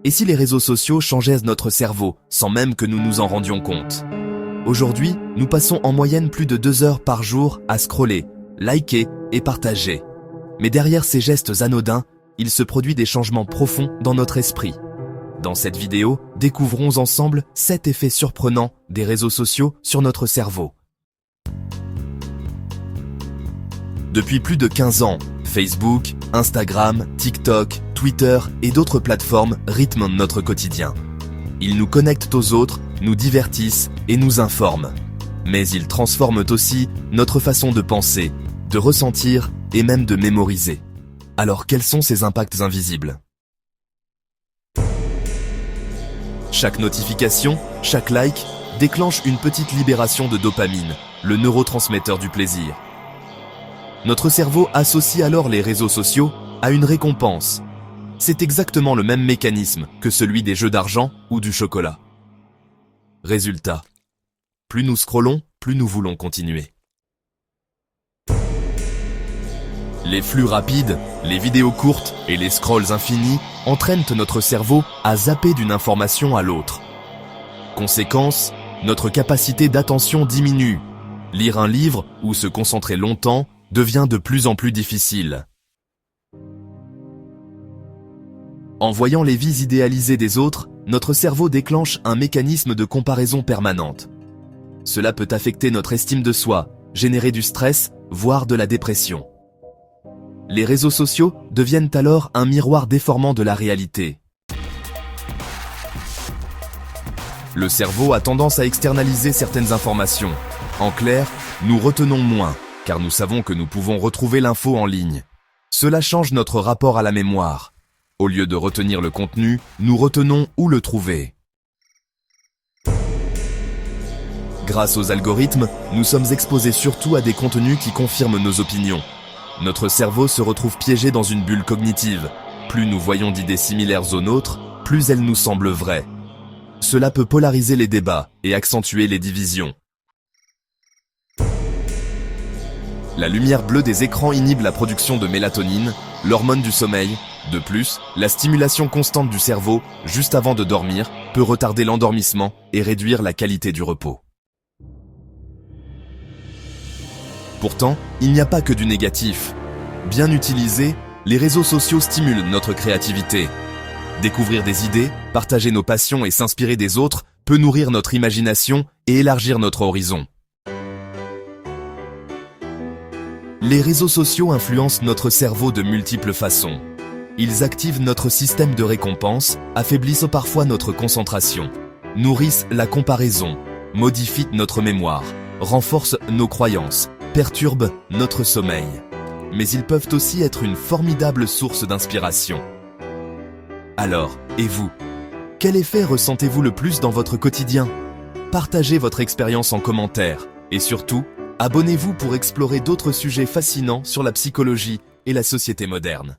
Et si les réseaux sociaux changeaient notre cerveau sans même que nous nous en rendions compte? Aujourd'hui, nous passons en moyenne plus de 2 heures par jour à scroller, liker et partager. Mais derrière ces gestes anodins, il se produit des changements profonds dans notre esprit. Dans cette vidéo, découvrons ensemble 7 effets surprenants des réseaux sociaux sur notre cerveau. Depuis plus de 15 ans, Facebook, Instagram, TikTok, Twitter et d'autres plateformes rythment notre quotidien. Ils nous connectent aux autres, nous divertissent et nous informent. Mais ils transforment aussi notre façon de penser, de ressentir et même de mémoriser. Alors quels sont ces impacts invisibles? Chaque notification, chaque like déclenche une petite libération de dopamine, le neurotransmetteur du plaisir. Notre cerveau associe alors les réseaux sociaux à une récompense. C'est exactement le même mécanisme que celui des jeux d'argent ou du chocolat. Résultat, plus nous scrollons, plus nous voulons continuer. Les flux rapides, les vidéos courtes et les scrolls infinis entraînent notre cerveau à zapper d'une information à l'autre. Conséquence, notre capacité d'attention diminue. Lire un livre ou se concentrer longtemps devient de plus en plus difficile. En voyant les vies idéalisées des autres, notre cerveau déclenche un mécanisme de comparaison permanente. Cela peut affecter notre estime de soi, générer du stress, voire de la dépression. Les réseaux sociaux deviennent alors un miroir déformant de la réalité. Le cerveau a tendance à externaliser certaines informations. En clair, nous retenons moins, car nous savons que nous pouvons retrouver l'info en ligne. Cela change notre rapport à la mémoire. Au lieu de retenir le contenu, nous retenons où le trouver. Grâce aux algorithmes, nous sommes exposés surtout à des contenus qui confirment nos opinions. Notre cerveau se retrouve piégé dans une bulle cognitive. Plus nous voyons d'idées similaires aux nôtres, plus elles nous semblent vraies. Cela peut polariser les débats et accentuer les divisions. La lumière bleue des écrans inhibe la production de mélatonine, l'hormone du sommeil. De plus, la stimulation constante du cerveau, juste avant de dormir, peut retarder l'endormissement et réduire la qualité du repos. Pourtant, il n'y a pas que du négatif. Bien utilisés, les réseaux sociaux stimulent notre créativité. Découvrir des idées, partager nos passions et s'inspirer des autres peut nourrir notre imagination et élargir notre horizon. Les réseaux sociaux influencent notre cerveau de multiples façons. Ils activent notre système de récompense, affaiblissent parfois notre concentration, nourrissent la comparaison, modifient notre mémoire, renforcent nos croyances, perturbent notre sommeil. Mais ils peuvent aussi être une formidable source d'inspiration. Alors, et vous? Quel effet ressentez-vous le plus dans votre quotidien? Partagez votre expérience en commentaire et surtout, abonnez-vous pour explorer d'autres sujets fascinants sur la psychologie et la société moderne.